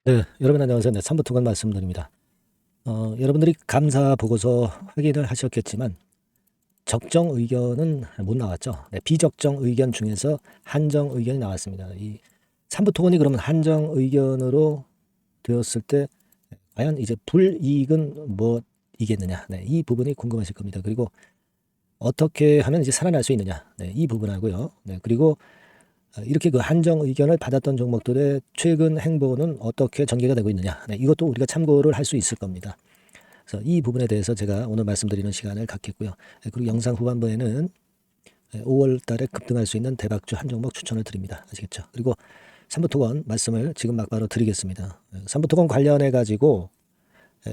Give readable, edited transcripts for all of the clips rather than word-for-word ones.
네, 여러분 안녕하세요. 네, 3부 토건 말씀드립니다. 여러분들이 감사 보고서 확인을 하셨겠지만 적정 의견은 못 나왔죠. 네, 비적정 의견 중에서 한정 의견이 나왔습니다. 이 3부 토건이 그러면 한정 의견으로 되었을 때 과연 이제 불이익은 뭐이겠느냐. 네, 이 부분이 궁금하실 겁니다. 그리고 어떻게 하면 이제 살아날 수 있느냐. 네, 이 부분하고요. 네, 그리고 이렇게 그 한정 의견을 받았던 종목들의 최근 행보는 어떻게 전개가 되고 있느냐. 네, 이것도 우리가 참고를 할 수 있을 겁니다. 그래서 이 부분에 대해서 제가 오늘 말씀드리는 시간을 갖겠고요. 네, 그리고 영상 후반부에는 5월 달에 급등할 수 있는 대박주 한 종목 추천을 드립니다. 아시겠죠? 그리고 삼부토건 말씀을 지금 막바로 드리겠습니다. 삼부토건 관련해 가지고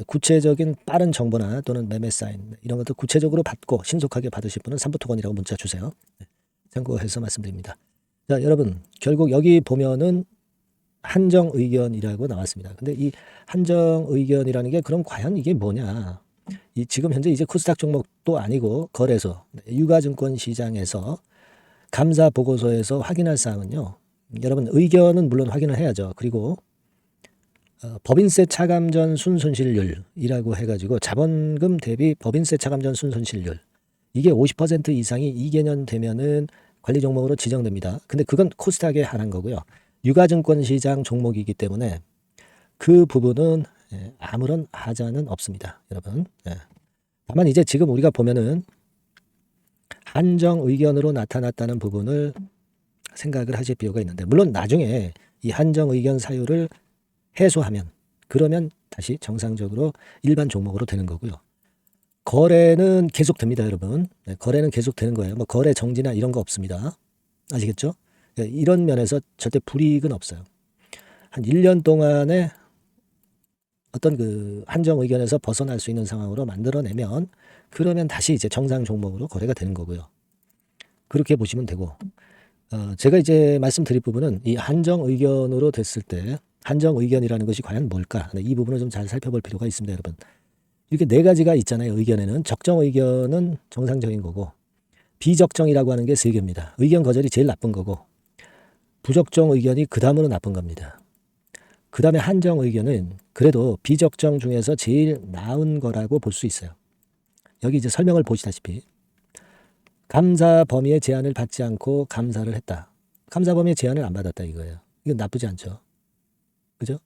구체적인 빠른 정보나 또는 매매 사인 이런 것들 구체적으로 받고 신속하게 받으실 분은 삼부토건이라고 문자 주세요. 참고해서 말씀드립니다. 자, 여러분, 결국 여기 보면은 한정 의견이라고 나왔습니다. 근데 이 한정 의견이라는 게 그럼 과연 이게 뭐냐? 이 지금 현재 이제 코스닥 종목도 아니고 거래소, 유가증권 시장에서 감사 보고서에서 확인할 사항은요. 여러분 의견은 물론 확인을 해야죠. 그리고 법인세 차감전 순손실률이라고 해가지고 자본금 대비 법인세 차감전 순손실률 이게 50% 이상이 이개년 되면은 관리 종목으로 지정됩니다. 근데 그건 코스닥에 한한 거고요. 유가증권 시장 종목이기 때문에 그 부분은 아무런 하자는 없습니다. 여러분. 다만 이제 지금 우리가 보면은 한정 의견으로 나타났다는 부분을 생각을 하실 필요가 있는데 물론 나중에 이 한정 의견 사유를 해소하면 그러면 다시 정상적으로 일반 종목으로 되는 거고요. 거래는 계속됩니다, 여러분. 네, 거래는 계속되는 거예요. 뭐 거래 정지나 이런 거 없습니다. 아시겠죠? 네, 이런 면에서 절대 불이익은 없어요. 한 1년 동안에 어떤 그 한정 의견에서 벗어날 수 있는 상황으로 만들어내면 그러면 다시 이제 정상 종목으로 거래가 되는 거고요. 그렇게 보시면 되고 제가 이제 말씀드릴 부분은 이 한정 의견으로 됐을 때 한정 의견이라는 것이 과연 뭘까? 네, 이 부분을 좀 잘 살펴볼 필요가 있습니다, 여러분. 이렇게 네 가지가 있잖아요. 의견에는 적정 의견은 정상적인 거고 비적정이라고 하는 게 세 개입니다. 의견 거절이 제일 나쁜 거고 부적정 의견이 그 다음으로 나쁜 겁니다. 그 다음에 한정 의견은 그래도 비적정 중에서 제일 나은 거라고 볼 수 있어요. 여기 이제 설명을 보시다시피 감사 범위의 제한을 받지 않고 감사를 했다. 감사 범위의 제한을 안 받았다 이거예요. 이건 나쁘지 않죠. 그죠?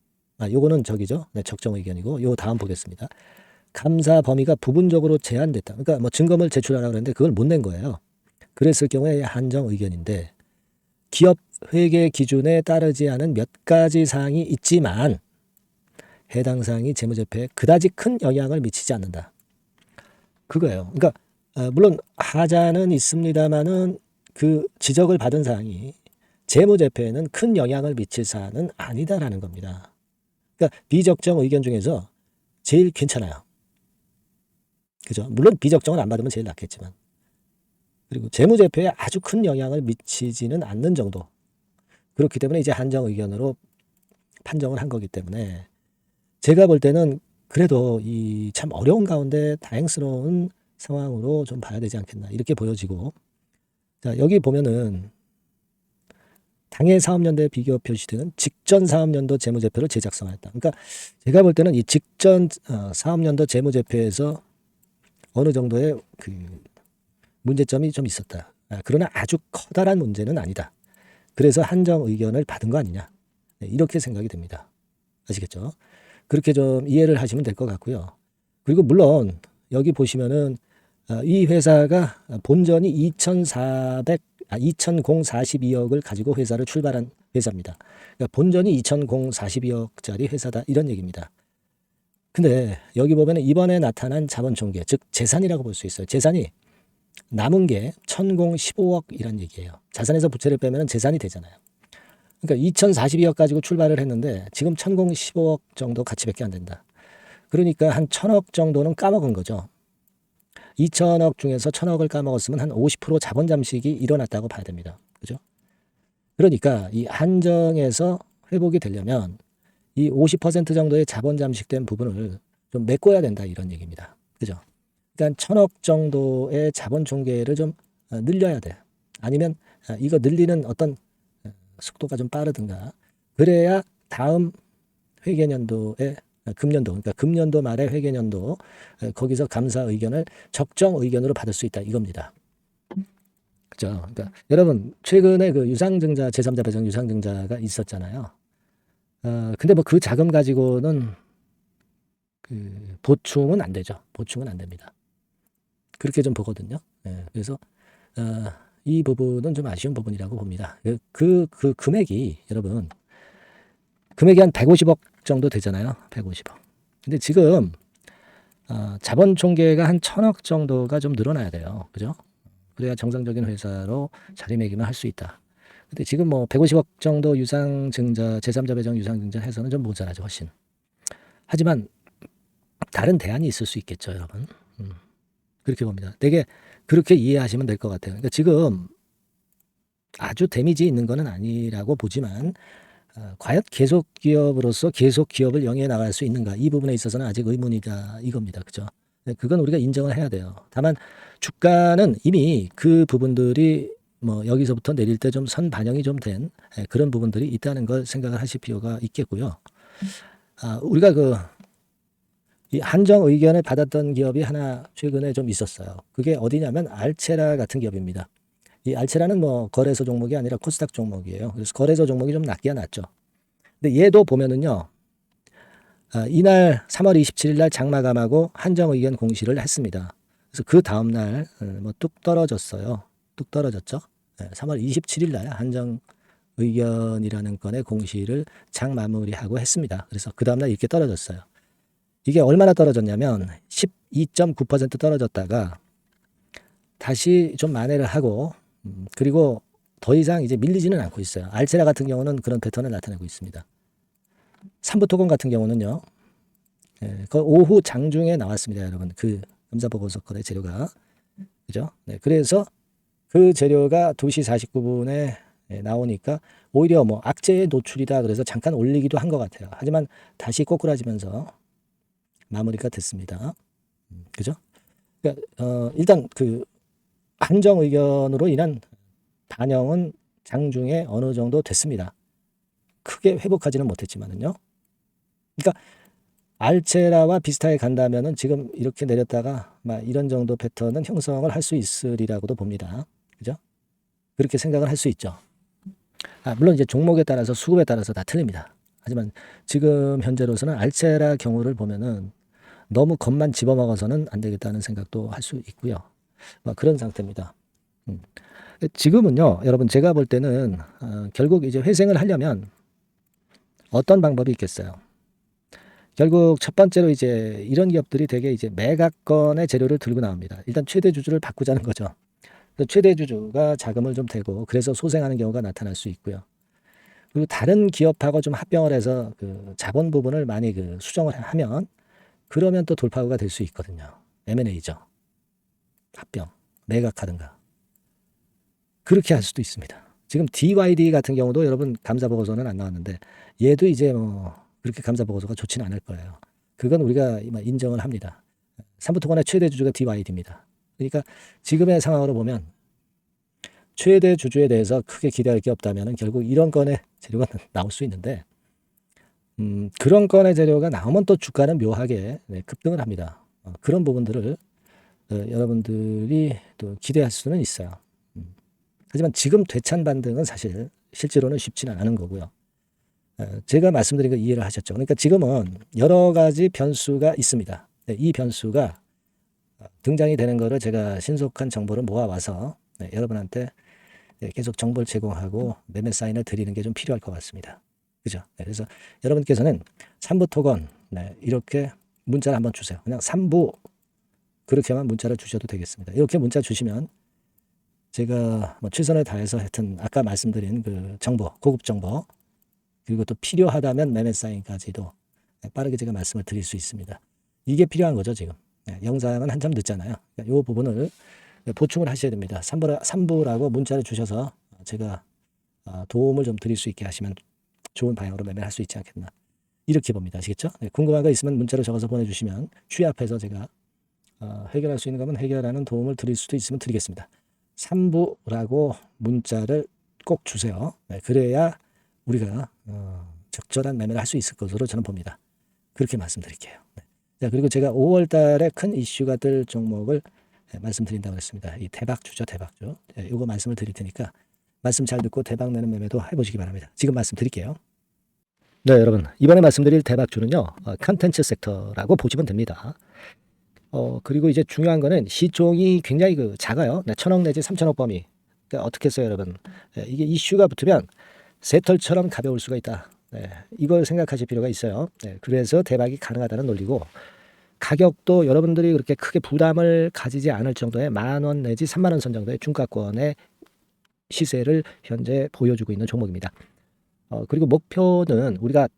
요거는 저기죠. 네, 적정 의견이고 요 다음 보겠습니다. 감사 범위가 부분적으로 제한됐다. 그러니까 뭐 증거물 제출하라고 그랬는데 그걸 못 낸 거예요. 그랬을 경우에 한정 의견인데 기업 회계 기준에 따르지 않은 몇 가지 사항이 있지만 해당 사항이 재무제표에 그다지 큰 영향을 미치지 않는다. 그거예요. 그러니까 물론 하자는 있습니다만은 그 지적을 받은 사항이 재무제표에는 큰 영향을 미칠 사안은 아니다라는 겁니다. 그러니까 비적정 의견 중에서 제일 괜찮아요. 그죠? 물론 비적정을 안 받으면 제일 낫겠지만. 그리고 재무제표에 아주 큰 영향을 미치지는 않는 정도. 그렇기 때문에 이제 한정 의견으로 판정을 한 거기 때문에 제가 볼 때는 그래도 이 참 어려운 가운데 다행스러운 상황으로 좀 봐야 되지 않겠나 이렇게 보여지고 자 여기 보면은 당해 사업연도에 비교 표시되는 직전 사업연도 재무제표를 재작성하였다. 그러니까 제가 볼 때는 이 직전 사업연도 재무제표에서 어느 정도의 그 문제점이 좀 있었다. 그러나 아주 커다란 문제는 아니다. 그래서 한정 의견을 받은 거 아니냐. 이렇게 생각이 됩니다. 아시겠죠? 그렇게 좀 이해를 하시면 될 것 같고요. 그리고 물론 여기 보시면은 이 회사가 본전이 2,042억을 가지고 회사를 출발한 회사입니다. 그러니까 본전이 2,042억짜리 회사다 이런 얘기입니다. 근데 여기 보면 이번에 나타난 자본총계 즉 재산이라고 볼 수 있어요. 재산이 남은 게 1,015억이란 얘기예요. 자산에서 부채를 빼면 재산이 되잖아요. 그러니까 2,042억 가지고 출발을 했는데 지금 1,015억 정도 가치밖에 안 된다. 그러니까 한 1,000억 정도는 까먹은 거죠. 2천억 중에서 1,000억을 까먹었으면 한 50% 자본 잠식이 일어났다고 봐야 됩니다. 그죠? 그러니까 이 한정에서 회복이 되려면 이 50% 정도의 자본 잠식된 부분을 좀 메꿔야 된다 이런 얘기입니다. 그죠? 그러니까 1,000억 정도의 자본 총계를 좀 늘려야 돼. 아니면 이거 늘리는 어떤 속도가 좀 빠르든가. 그래야 다음 회계연도에 금년도, 그러니까 금년도 말에 회계연도 거기서 감사 의견을 적정 의견으로 받을 수 있다 이겁니다. 그죠? 그러니까 여러분 최근에 그 유상증자 제3자 배정 유상증자가 있었잖아요. 근데 뭐 그 자금 가지고는 그 보충은 안 되죠. 보충은 안 됩니다. 그렇게 좀 보거든요. 예, 그래서 이 부분은 좀 아쉬운 부분이라고 봅니다. 그 금액이 여러분 금액이 한 150억 정도 되잖아요. 150억. 근데 지금 자본 총계가 한 1000억 정도가 좀 늘어나야 돼요. 그죠? 그래야 정상적인 회사로 자리매김을 할 수 있다. 근데 지금 뭐 150억 정도 유상증자 제3자 배정 유상증자 해서는 좀 모자라죠. 훨씬. 하지만 다른 대안이 있을 수 있겠죠, 여러분. 그렇게 봅니다. 되게 그렇게 이해하시면 될 것 같아요. 그러니까 지금 아주 데미지 있는 거는 아니라고 보지만 과연 계속 기업으로서 계속 기업을 영위해 나갈 수 있는가 이 부분에 있어서는 아직 의문이다 이겁니다. 그죠? 그건 우리가 인정을 해야 돼요. 다만 주가는 이미 그 부분들이 뭐 여기서부터 내릴 때 좀 선 반영이 좀 된 그런 부분들이 있다는 걸 생각을 하실 필요가 있겠고요. 우리가 이 한정 의견을 받았던 기업이 하나 최근에 좀 있었어요. 그게 어디냐면 알체라 같은 기업입니다. 이 알체라는 뭐 거래소 종목이 아니라 코스닥 종목이에요. 그래서 거래소 종목이 좀 낮기가 낮죠. 근데 얘도 보면은요, 이날 3월 27일 날 장마감하고 한정 의견 공시를 했습니다. 그래서 그 다음 날 뭐 뚝 떨어졌어요. 뚝 떨어졌죠. 3월 27일 날 한정 의견이라는 건의 공시를 장 마무리하고 했습니다. 그래서 그 다음 날 이렇게 떨어졌어요. 이게 얼마나 떨어졌냐면 12.9% 떨어졌다가 다시 좀 만회를 하고 그리고 더 이상 이제 밀리지는 않고 있어요. 알체라 같은 경우는 그런 패턴을 나타내고 있습니다. 삼부토건 같은 경우는요. 그 오후 장중에 나왔습니다, 여러분. 그 감사보고서 거래 재료가. 그죠? 네, 그래서 그 재료가 2시 49분에 나오니까 오히려 뭐 악재의 노출이다 그래서 잠깐 올리기도 한 것 같아요. 하지만 다시 꼬꾸라지면서 마무리가 됐습니다. 그죠? 그러니까 일단 그 한정 의견으로 인한 반영은 장중에 어느 정도 됐습니다. 크게 회복하지는 못했지만은요. 그러니까 알체라와 비슷하게 간다면은 지금 이렇게 내렸다가 막 이런 정도 패턴은 형성을 할 수 있으리라고도 봅니다. 그죠? 그렇게 생각을 할 수 있죠. 물론 이제 종목에 따라서 수급에 따라서 다 틀립니다. 하지만 지금 현재로서는 알체라 경우를 보면은 너무 겉만 집어먹어서는 안 되겠다는 생각도 할 수 있고요. 그런 상태입니다. 지금은요, 여러분 제가 볼 때는 결국 이제 회생을 하려면 어떤 방법이 있겠어요? 결국 첫 번째로 이제 이런 기업들이 되게 이제 매각권의 재료를 들고 나옵니다. 일단 최대 주주를 바꾸자는 거죠. 최대 주주가 자금을 좀 대고 그래서 소생하는 경우가 나타날 수 있고요. 그리고 다른 기업하고 좀 합병을 해서 그 자본 부분을 많이 수정을 하면 그러면 또 돌파구가 될 수 있거든요. M&A죠. 합병, 매각하든가. 그렇게 할 수도 있습니다. 지금 DYD 같은 경우도 여러분 감사보고서는 안 나왔는데 얘도 이제 뭐 그렇게 감사보고서가 좋지는 않을 거예요. 그건 우리가 인정을 합니다. 삼부토건의 최대 주주가 DYD입니다. 그러니까 지금의 상황으로 보면 최대 주주에 대해서 크게 기대할 게 없다면 결국 이런 건의 재료가 나올 수 있는데 그런 건의 재료가 나오면 또 주가는 묘하게 급등을 합니다. 그런 부분들을 여러분들이 또 기대할 수는 있어요. 하지만 지금 되찬 반등은 사실 실제로는 쉽지는 않은 거고요. 제가 말씀드린 거 이해를 하셨죠? 그러니까 지금은 여러 가지 변수가 있습니다. 이 변수가 등장이 되는 거를 제가 신속한 정보를 모아와서 여러분한테 계속 정보를 제공하고 매매 사인을 드리는 게 좀 필요할 것 같습니다. 그죠? 그래서 여러분께서는 3부 토건 이렇게 문자를 한번 주세요. 그냥 3부 그렇게만 문자를 주셔도 되겠습니다. 이렇게 문자 주시면 제가 뭐 최선을 다해서 하여튼 아까 말씀드린 그 정보, 고급 정보 그리고 또 필요하다면 매매 사인까지도 빠르게 제가 말씀을 드릴 수 있습니다. 이게 필요한 거죠, 지금. 영상은 한참 늦잖아요. 이 부분을 보충을 하셔야 됩니다. 3부라고 문자를 주셔서 제가 도움을 좀 드릴 수 있게 하시면 좋은 방향으로 매매를 할 수 있지 않겠나. 이렇게 봅니다. 아시겠죠? 궁금한 거 있으면 문자로 적어서 보내주시면 취합해서 제가 해결할 수 있는 거면 해결하는 도움을 드릴 수도 있으면 드리겠습니다. 3부라고 문자를 꼭 주세요. 그래야 우리가 적절한 매매를 할 수 있을 것으로 저는 봅니다. 그렇게 말씀드릴게요. 네. 자, 그리고 제가 5월 달에 큰 이슈가 될 종목을 말씀드린다고 했습니다. 이 대박주죠, 대박주. 이거 말씀을 드릴 테니까 말씀 잘 듣고 대박 내는 매매도 해보시기 바랍니다. 지금 말씀드릴게요. 네, 여러분. 이번에 말씀드릴 대박주는요, 컨텐츠 섹터라고 보시면 됩니다. 그리고 이제 중요한 거는 시총이 굉장히 작아요. 네, 1,000억 내지 3,000억 범위. 그러니까 어떻게 했어요, 여러분? 이게 이슈가 붙으면 새털처럼 가벼울 수가 있다. 네, 이걸 생각하실 필요가 있어요. 네, 그래서 대박이 가능하다는 논리고, 가격도 여러분들이 그렇게 크게 부담을 가지지 않을 정도의 10,000원 내지 30,000원 선 정도의 중가권의 시세를 현재 보여주고 있는 종목입니다. 그리고 목표는 우리가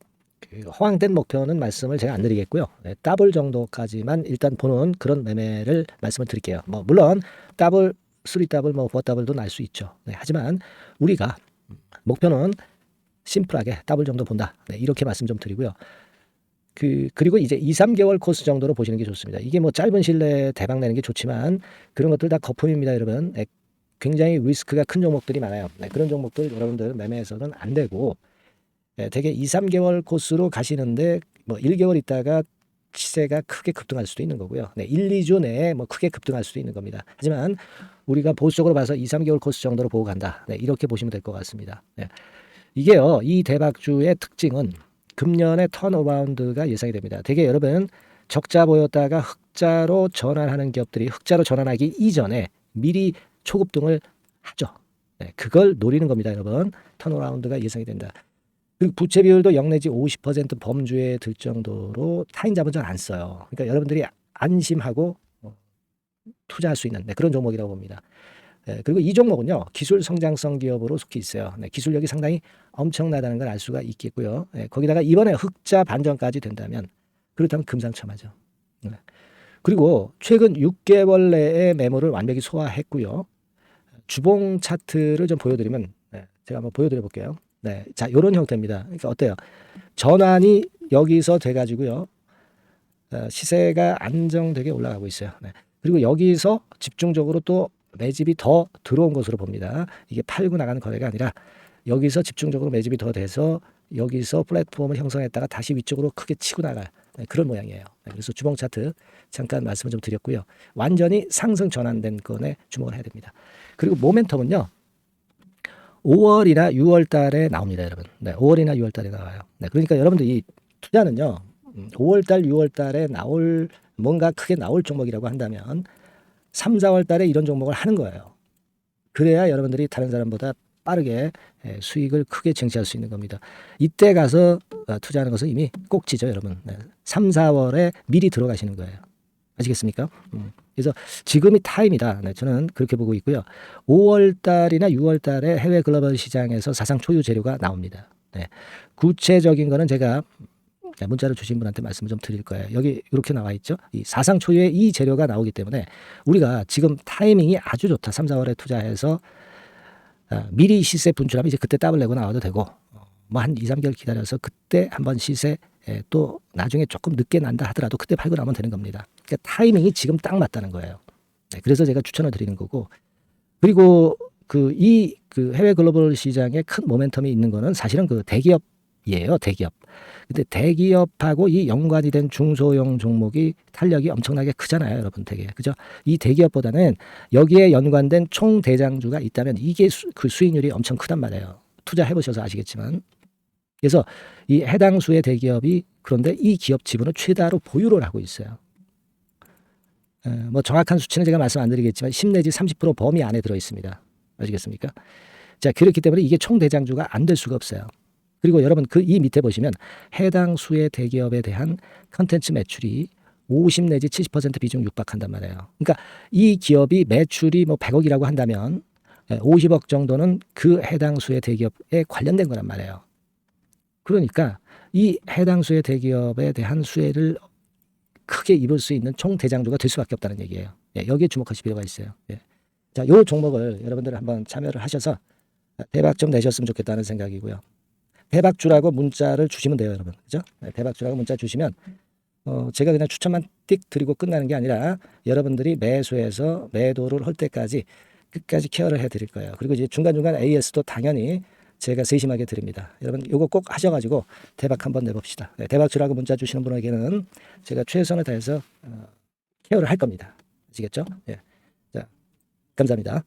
허황된 목표는 말씀을 제가 안 드리겠고요. 네, 더블 정도까지만 일단 보는 그런 매매를 말씀을 드릴게요. 물론 더블, 3더블, 4더블도 날 수 있죠. 네, 하지만 우리가 목표는 심플하게 더블 정도 본다. 네, 이렇게 말씀 좀 드리고요. 그리고 이제 2, 3개월 코스 정도로 보시는 게 좋습니다. 이게 짧은 시일 내에 대박 내는 게 좋지만 그런 것들 다 거품입니다, 여러분. 네, 굉장히 리스크가 큰 종목들이 많아요. 네, 그런 종목들 여러분들 매매해서는 안 되고, 되게 2, 3개월 코스로 가시는데 1개월 있다가 시세가 크게 급등할 수도 있는 거고요. 네, 1, 2주 내에 크게 급등할 수도 있는 겁니다. 하지만 우리가 보수적으로 봐서 2, 3개월 코스 정도로 보고 간다. 네, 이렇게 보시면 될 것 같습니다. 네. 이게요, 이 대박주의 특징은 금년에 턴어라운드가 예상이 됩니다. 되게 여러분 적자 보였다가 흑자로 전환하는 기업들이 흑자로 전환하기 이전에 미리 초급등을 하죠. 네, 그걸 노리는 겁니다, 여러분. 턴어라운드가 예상이 된다. 그리고 부채 비율도 0 내지 50% 범주에 들 정도로 타인 자본 잘 안 써요. 그러니까 여러분들이 안심하고 투자할 수 있는 그런 종목이라고 봅니다. 그리고 이 종목은요, 기술 성장성 기업으로 속해 있어요. 네, 기술력이 상당히 엄청나다는 걸 알 수가 있겠고요. 거기다가 이번에 흑자 반전까지 된다면 그렇다면 금상첨화죠. 네. 그리고 최근 6개월 내에 매물을 완벽히 소화했고요. 주봉 차트를 좀 보여드리면, 제가 한번 보여드려 볼게요. 네, 자, 이런 형태입니다. 그러니까 어때요? 전환이 여기서 돼가지고요, 시세가 안정되게 올라가고 있어요. 네. 그리고 여기서 집중적으로 또 매집이 더 들어온 것으로 봅니다. 이게 팔고 나가는 거래가 아니라 여기서 집중적으로 매집이 더 돼서 여기서 플랫폼을 형성했다가 다시 위쪽으로 크게 치고 나갈 그런 모양이에요. 그래서 주봉 차트 잠깐 말씀을 좀 드렸고요. 완전히 상승 전환된 건에 주목을 해야 됩니다. 그리고 모멘텀은요, 5월이나 6월 달에 나옵니다, 여러분. 네, 5월이나 6월 달에 나와요. 네, 그러니까 여러분들 이 투자는요, 5월 달, 6월 달에 뭔가 크게 나올 종목이라고 한다면 3, 4월 달에 이런 종목을 하는 거예요. 그래야 여러분들이 다른 사람보다 빠르게 수익을 크게 쟁취할 수 있는 겁니다. 이때 가서 투자하는 것은 이미 꼭지죠, 여러분. 3, 4월에 미리 들어가시는 거예요. 아시겠습니까? 그래서 지금이 타임이다. 네, 저는 그렇게 보고 있고요. 5월 달이나 6월 달에 해외 글로벌 시장에서 사상 초유 재료가 나옵니다. 네, 구체적인 거는 제가 문자를 주신 분한테 말씀을 좀 드릴 거예요. 여기 이렇게 나와 있죠. 이 사상 초유의 이 재료가 나오기 때문에 우리가 지금 타이밍이 아주 좋다. 3, 4월에 투자해서 미리 시세 분출하면 이제 그때 더블 내고 나와도 되고, 한 2, 3개월 기다려서 그때 한번 시세 또 나중에 조금 늦게 난다 하더라도 그때 팔고 나면 되는 겁니다. 그러니까 타이밍이 지금 딱 맞다는 거예요. 네, 그래서 제가 추천을 드리는 거고, 그리고 이 해외 글로벌 시장에 큰 모멘텀이 있는 거는 사실은 대기업이에요. 대기업. 근데 대기업하고 이 연관이 된 중소형 종목이 탄력이 엄청나게 크잖아요, 여러분. 되게 그죠? 이 대기업보다는 여기에 연관된 총 대장주가 있다면 이게 수익률이 엄청 크단 말이에요. 투자해 보셔서 아시겠지만. 그래서 이 해당 수의 대기업이 그런데 이 기업 지분을 최다로 보유를 하고 있어요. 정확한 수치는 제가 말씀 안 드리겠지만 10 내지 30% 범위 안에 들어 있습니다. 아시겠습니까? 자, 그렇기 때문에 이게 총 대장주가 안 될 수가 없어요. 그리고 여러분 이 밑에 보시면 해당 수의 대기업에 대한 컨텐츠 매출이 50 내지 70% 비중 육박한단 말이에요. 그러니까 이 기업이 매출이 100억이라고 한다면 50억 정도는 그 해당 수의 대기업에 관련된 거란 말이에요. 그러니까 이 해당 수의 대기업에 대한 수혜를 크게 입을 수 있는 총 대장주가 될 수밖에 없다는 얘기예요. 여기에 주목하실 필요가 있어요. 자, 요 종목을 여러분들 한번 참여를 하셔서 대박 좀 내셨으면 좋겠다는 생각이고요. 대박주라고 문자를 주시면 돼요, 여러분. 그죠? 대박주라고 문자 주시면 제가 그냥 추천만 띡 드리고 끝나는 게 아니라 여러분들이 매수해서 매도를 할 때까지 끝까지 케어를 해드릴 거예요. 그리고 이제 중간중간 AS도 당연히 제가 세심하게 드립니다. 여러분 요거 꼭 하셔가지고 대박 한번 내봅시다. 네, 대박 주라고 문자 주시는 분에게는 제가 최선을 다해서 케어를 할 겁니다. 아시겠죠? 예. 자, 감사합니다.